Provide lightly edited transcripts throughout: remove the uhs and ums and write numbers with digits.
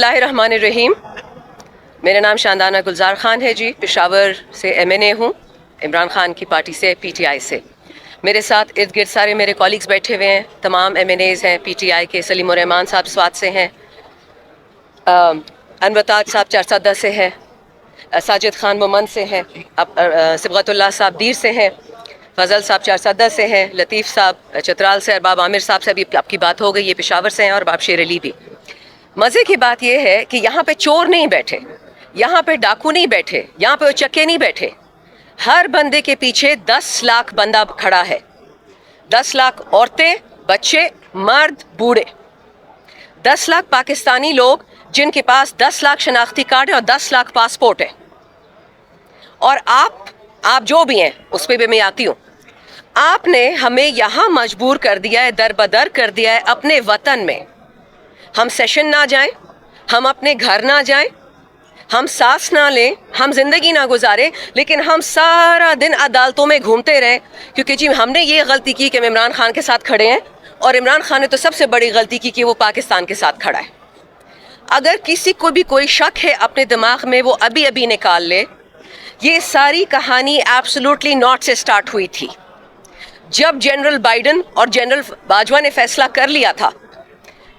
बिस्मिल्लाहिर्रहमानिर्रहीम। मेरा नाम शानदाना गुलजार ख़ान है जी। पेशावर से MNA हूँ, इमरान ख़ान की पार्टी से, PTI से। मेरे साथ इर्द गिर्द सारे मेरे कॉलीग्स बैठे हुए हैं, तमाम MNAs हैं PTI के। सलीम उर रहमान साहब स्वात से हैं, अनवताज साहब चारसदा से हैं, साजिद खान मोमन से हैं, सिबगतुल्लाह साहब दीर से हैं, फजल साहब चारसदा से हैं, लतीफ़ साहब चतराल से, अरबाब आमिर साहब से अभी आपकी बात हो गई, ये पेशावर से हैं, और बाब शेर अली भी। मज़े की बात यह है कि यहाँ पे चोर नहीं बैठे, यहाँ पे डाकू नहीं बैठे, यहाँ पे चक्के नहीं बैठे। हर बंदे के पीछे 10 लाख बंदा खड़ा है। 10 लाख औरतें, बच्चे, मर्द, बूढ़े। 10 लाख पाकिस्तानी लोग जिनके पास 10 लाख शनाख्ती कार्ड है और 10 लाख पासपोर्ट है। और आप जो भी हैं उस पर भी मैं आती हूँ। आपने हमें यहाँ मजबूर कर दिया है, दर बदर कर दिया है अपने वतन में। हम सेशन ना जाएं, हम अपने घर ना जाएं, हम सांस ना लें, हम ज़िंदगी ना गुजारें, लेकिन हम सारा दिन अदालतों में घूमते रहें क्योंकि जी हमने ये गलती की कि हम इमरान खान के साथ खड़े हैं। और इमरान खान ने तो सबसे बड़ी गलती की कि वो पाकिस्तान के साथ खड़ा है। अगर किसी को भी कोई शक है अपने दिमाग में, वो अभी अभी निकाल ले। ये सारी कहानी एब्सोल्युटली नॉट से स्टार्ट हुई थी। जब जनरल बाइडन और जनरल बाजवा ने फैसला कर लिया था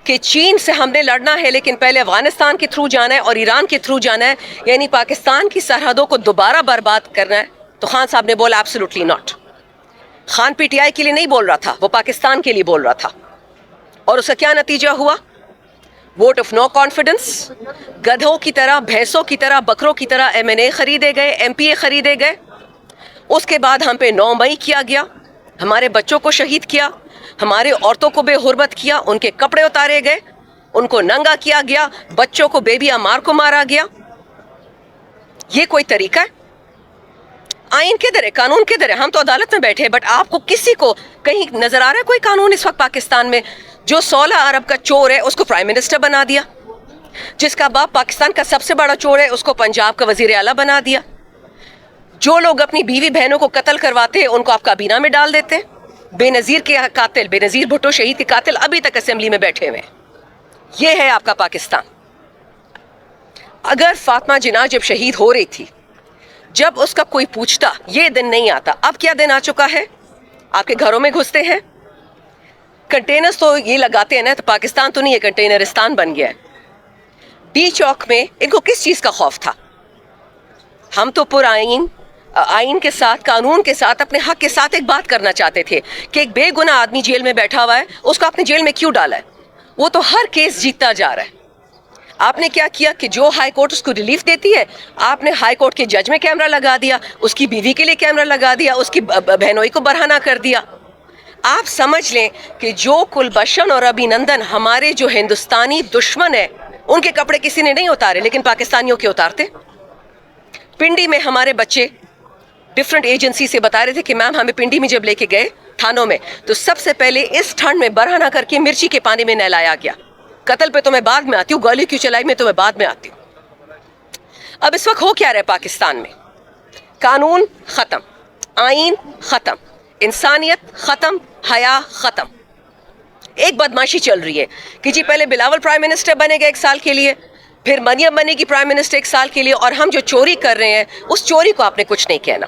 कि चीन से हमने लड़ना है, लेकिन पहले अफगानिस्तान के थ्रू जाना है और ईरान के थ्रू जाना है, यानी पाकिस्तान की सरहदों को दोबारा बर्बाद करना है, तो खान साहब ने बोला एब्सोल्युटली नॉट। खान PTI के लिए नहीं बोल रहा था, वो पाकिस्तान के लिए बोल रहा था। और उसका क्या नतीजा हुआ? Vote of no confidence. गधों की तरह, भैंसों की तरह, बकरों की तरह MNA खरीदे गए, MPA खरीदे गए। उसके बाद हम पे 9 मई किया गया, हमारे बच्चों को शहीद किया, हमारे औरतों को बेहुरमत किया, उनके कपड़े उतारे गए, उनको नंगा किया गया, बच्चों को बेबी अमार को मारा गया। ये कोई तरीका है? आइन किधर है, कानून किधर है? हम तो अदालत में बैठे हैं, बट आपको किसी को कहीं नजर आ रहा है कोई कानून इस वक्त पाकिस्तान में? जो 16 अरब का चोर है उसको प्राइम मिनिस्टर बना दिया, जिसका बाप पाकिस्तान का सबसे बड़ा चोर है उसको पंजाब का वजीर आला बना दिया। जो लोग अपनी बीवी बहनों को कत्ल करवाते हैं उनको आप काबीना में डाल देते हैं। बेनज़ीर के कातिल, बेनज़ीर भुट्टो शहीद के कातिल अभी तक असेंबली में बैठे हुए हैं। ये है आपका पाकिस्तान। अगर फातिमा जिन्ना जब शहीद हो रही थी, जब उसका कोई पूछता, ये दिन नहीं आता। अब क्या दिन आ चुका है? आपके घरों में घुसते हैं, कंटेनर्स तो ये लगाते हैं ना, तो पाकिस्तान तो नहीं है, कंटेनरिस्तान बन गया है। डी चौक में इनको किस चीज़ का खौफ था? हम तो आइन के साथ, कानून के साथ, अपने हक के साथ एक बात करना चाहते थे कि एक बेगुनाह आदमी जेल में बैठा हुआ है, उसको आपने जेल में क्यों डाला है? वो तो हर केस जीतता जा रहा है। आपने क्या किया कि जो हाई कोर्ट उसको रिलीफ देती है, आपने हाई कोर्ट के जज में कैमरा लगा दिया, उसकी बीवी के लिए कैमरा लगा दिया, उसकी बहनोई को बरहना कर दिया। आप समझ लें कि जो कुलभूषण और अभिनंदन हमारे जो हिंदुस्तानी दुश्मन है, उनके कपड़े किसी ने नहीं उतारे, लेकिन पाकिस्तानियों के उतारते। पिंडी में हमारे बच्चे डिफरेंट एजेंसी से बता रहे थे कि मैम हमें पिंडी में जब लेके गए थानों में, तो सबसे पहले इस ठंड में बरहना करके मिर्ची के पानी में नहलाया गया। कत्ल पे तो मैं बाद में आती हूँ, गोली क्यों चलाई में तो मैं बाद में आती हूँ। अब इस वक्त हो क्या रहा है पाकिस्तान में? कानून खत्म, आइन खत्म, इंसानियत खत्म, हया खत्म। एक बदमाशी चल रही है कि जी पहले बिलावल प्राइम मिनिस्टर बनेगा 1 साल के लिए, फिर मरियम बनेगी प्राइम मिनिस्टर 1 साल के लिए, और हम जो चोरी कर रहे हैं उस चोरी को आपने कुछ नहीं कहना।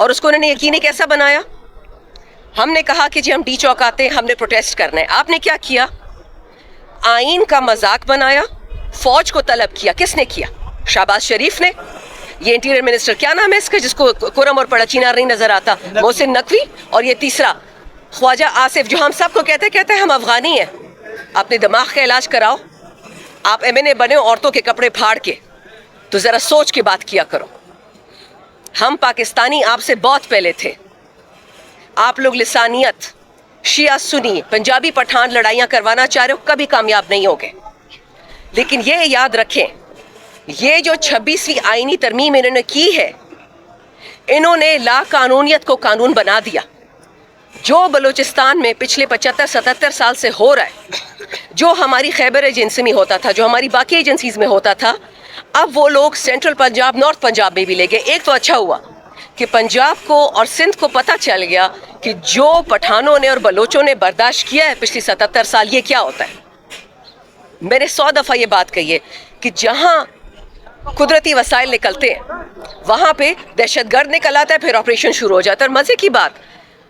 और उसको उन्होंने यकीनी कैसा बनाया? हमने कहा कि जी हम डी चौक आते हैं, हमने प्रोटेस्ट करना है। आपने क्या किया? आइन का मजाक बनाया, फौज को तलब किया। किसने किया? शहबाज शरीफ ने। ये इंटीरियर मिनिस्टर क्या नाम है इसका, जिसको कुरम और पड़चीनार नहीं नजर आता? मोहसिन नकवी। और ये तीसरा ख्वाजा आसिफ, जो हम सबको कहते हैं हम अफगानी हैं। अपने दिमाग का इलाज कराओ। आप MNA बने औरतों के कपड़े फाड़ के, तो जरा सोच के बात किया करो। हम पाकिस्तानी आपसे बहुत पहले थे। आप लोग लिसानियत, शिया सुन्नी, पंजाबी पठान लड़ाइयाँ करवाना चाह रहे हो, कभी कामयाब नहीं होगे। लेकिन ये याद रखें, ये जो 26वीं आईनी तरमीम इन्होंने की है, इन्होंने ला कानूनियत को कानून बना दिया। जो बलूचिस्तान में पिछले 75-77 साल से हो रहा है, जो हमारी खैबर एजेंसी में होता था, जो हमारी बाकी एजेंसीज में होता था, अब वो लोग सेंट्रल पंजाब, नॉर्थ पंजाब में भी ले गए। एक तो अच्छा हुआ कि पंजाब को और सिंध को पता चल गया कि जो पठानों ने और बलोचों ने बर्दाश्त किया है पिछले 77 साल, ये क्या होता है। میں نے 100 دفعہ یہ بات کہی ہے کہ جہاں قدرتی وسائل نکلتے ہیں وہاں پہ دہشت گرد نکل آتا ہے, پھر آپریشن شروع ہو جاتا ہے. اور مزے کی بات,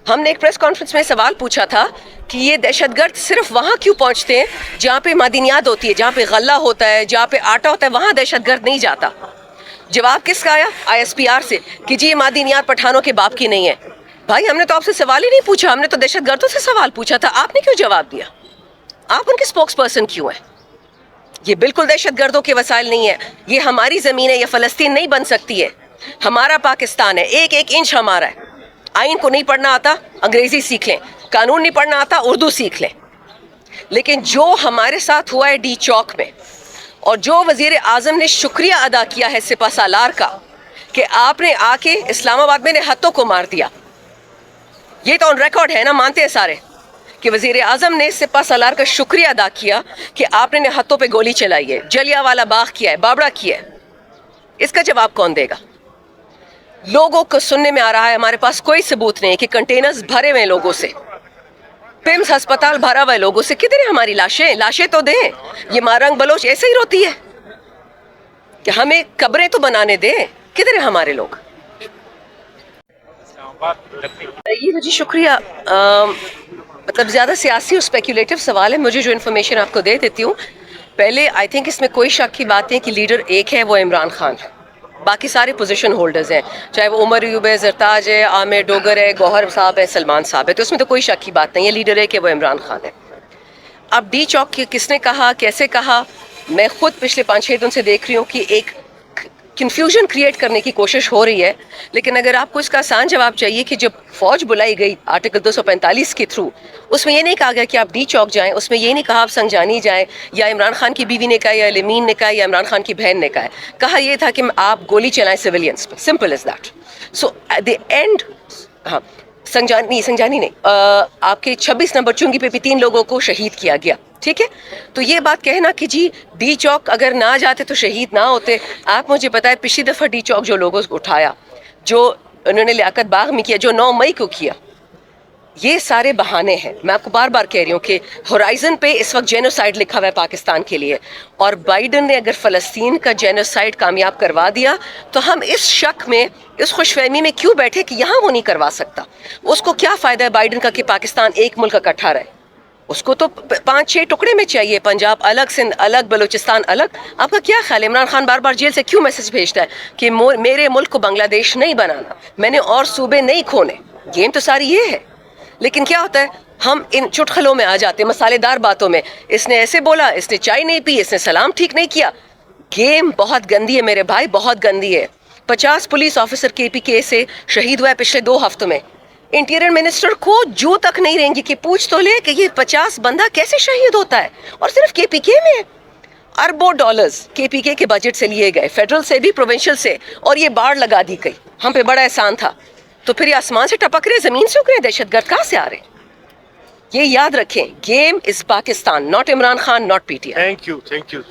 ہم نے ایک پریس کانفرنس میں سوال پوچھا تھا کہ یہ دہشت گرد صرف وہاں کیوں پہنچتے ہیں جہاں پہ معدنیات ہوتی ہے, جہاں پہ غلہ ہوتا ہے, جہاں پہ آٹا ہوتا ہے, وہاں دہشت گرد نہیں جاتا. جواب کس کا آیا؟ ISPR سے کہ جی یہ معدنیات پٹھانوں کے باپ کی نہیں ہے. بھائی ہم نے تو آپ سے سوال ہی نہیں پوچھا, ہم نے تو دہشت گردوں سے سوال پوچھا تھا, آپ نے کیوں جواب دیا؟ آپ ان کے اسپوکس پرسن کیوں ہیں؟ یہ بالکل دہشت گردوں کے وسائل نہیں ہے, یہ ہماری زمین ہے, یہ فلسطین نہیں بن سکتی ہے, ہمارا پاکستان ہے, ایک ایک انچ ہمارا ہے. آئین کو نہیں پڑھنا آتا انگریزی سیکھ لیں, قانون نہیں پڑھنا آتا اردو سیکھ لیں. لیکن جو ہمارے ساتھ ہوا ہے ڈی چوک میں, اور جو وزیر اعظم نے شکریہ ادا کیا ہے سپہ سالار کا کہ آپ نے آ کے اسلام آباد میں نہتوں کو مار دیا, یہ تو آن ریکارڈ ہے نا, مانتے ہیں سارے کہ وزیر اعظم نے سپہ سالار کا شکریہ ادا کیا کہ آپ نے نہتوں پہ گولی چلائی ہے, جلیانوالہ باغ کیا ہے, بابڑا کیا ہے. اس کا جواب کون دے گا؟ لوگوں کو سننے میں آ رہا ہے, ہمارے پاس کوئی ثبوت نہیں کہ کنٹینرز بھرے ہوئے لوگوں سے, پمس ہسپتال بھرا ہوا ہے لوگوں سے. کدھر ہیں ہماری لاشیں؟ لاشیں تو دیں. یہ مارنگ بلوچ ایسے ہی روتی ہے کہ ہمیں قبریں تو بنانے دیں. کدھر ہیں ہمارے لوگ؟ یہ جی شکریہ. مطلب زیادہ سیاسی اور اسپیکولیٹو سوال ہے, مجھے جو انفارمیشن آپ کو دے دیتی ہوں. پہلے آئی تھنک اس میں کوئی شک کی بات نہیں کہ لیڈر ایک ہے, وہ عمران خان. باقی سارے پوزیشن ہولڈرز ہیں, چاہے وہ عمر ایوب ہے, زرتاج ہے, عامر ڈوگر ہے, گوہر صاحب ہے, سلمان صاحب ہے, تو اس میں تو کوئی شک کی بات نہیں ہے, لیڈر ہے کہ وہ عمران خان ہے. اب ڈی چوک کس نے کہا, کیسے کہا, میں خود پچھلے 5-6 دن سے دیکھ رہی ہوں کہ ایک کنفیوژن کریٹ کرنے کی کوشش ہو رہی ہے. لیکن اگر آپ کو اس کا آسان جواب چاہیے کہ جب فوج بلائی گئی آرٹیکل 245 کے تھرو, اس میں یہ نہیں کہا گیا کہ آپ ڈی چوک جائیں, اس میں یہ نہیں کہا آپ سنجانی جائیں, یا عمران خان کی بیوی نے کہا, یا لمین نے کہا, یا عمران خان کی بہن نے کہا. کہا یہ تھا کہ آپ گولی چلائیں سویلینس پہ, simple as that. So at the end, ہاں سنجانی نہیں, آپ کے 26 نمبر چنگی پہ بھی 3 لوگوں کو شہید کیا گیا, ٹھیک ہے. تو یہ بات کہنا کہ جی ڈی چوک اگر نہ جاتے تو شہید نہ ہوتے, آپ مجھے بتائیں پچھلی دفعہ ڈی چوک جو لوگوں کو اٹھایا, جو انہوں نے لیاقت باغ میں کیا, جو 9 مئی کو کیا, یہ سارے بہانے ہیں. میں آپ کو بار بار کہہ رہی ہوں کہ ہورائزن پہ اس وقت جینوسائیڈ لکھا ہوا ہے پاکستان کے لیے, اور بائیڈن نے اگر فلسطین کا جینوسائیڈ کامیاب کروا دیا تو ہم اس شک میں, اس خوش فہمی میں کیوں بیٹھے کہ یہاں وہ نہیں کروا سکتا. اس کو کیا فائدہ ہے بائیڈن کا کہ پاکستان ایک ملک اکٹھا رہے؟ اس کو تو 5-6 ٹکڑے میں چاہیے, پنجاب الگ, سندھ الگ, بلوچستان الگ. آپ کا کیا خیال ہے عمران خان بار بار جیل سے کیوں میسج بھیجتا ہے کہ میرے ملک کو بنگلہ دیش نہیں بنانا, میں نے اور صوبے نہیں کھونے؟ گیم تو ساری یہ ہے. لیکن کیا ہوتا ہے, ہم ان چٹخلوں میں آ جاتے ہیں, مسالے دار باتوں میں. اس نے ایسے بولا, اس نے چائے نہیں پی, اس نے سلام ٹھیک نہیں کیا. گیم بہت گندی ہے میرے بھائی, بہت گندی ہے. 50 پولیس آفیسر KPK سے شہید ہوا ہے پچھلے 2 ہفتوں میں. انٹیریئر منسٹر کو جو تک نہیں رہیں گی کہ پوچھ تو لے کہ یہ 50 بندہ کیسے شہید ہوتا ہے, اور صرف KPK میں. اربوں ڈالرز KPK کے بجٹ سے لیے گئے, فیڈرل سے بھی, پروونشل سے, اور یہ باڑ لگا دی گئی. ہم پہ بڑا احسان تھا. تو پھر یہ آسمان سے ٹپک رہے, زمین سے اکڑے, دہشت گرد کہاں سے آ رہے؟ یہ یاد رکھیں, game is Pakistan, not Imran Khan, not PTI. Thank you.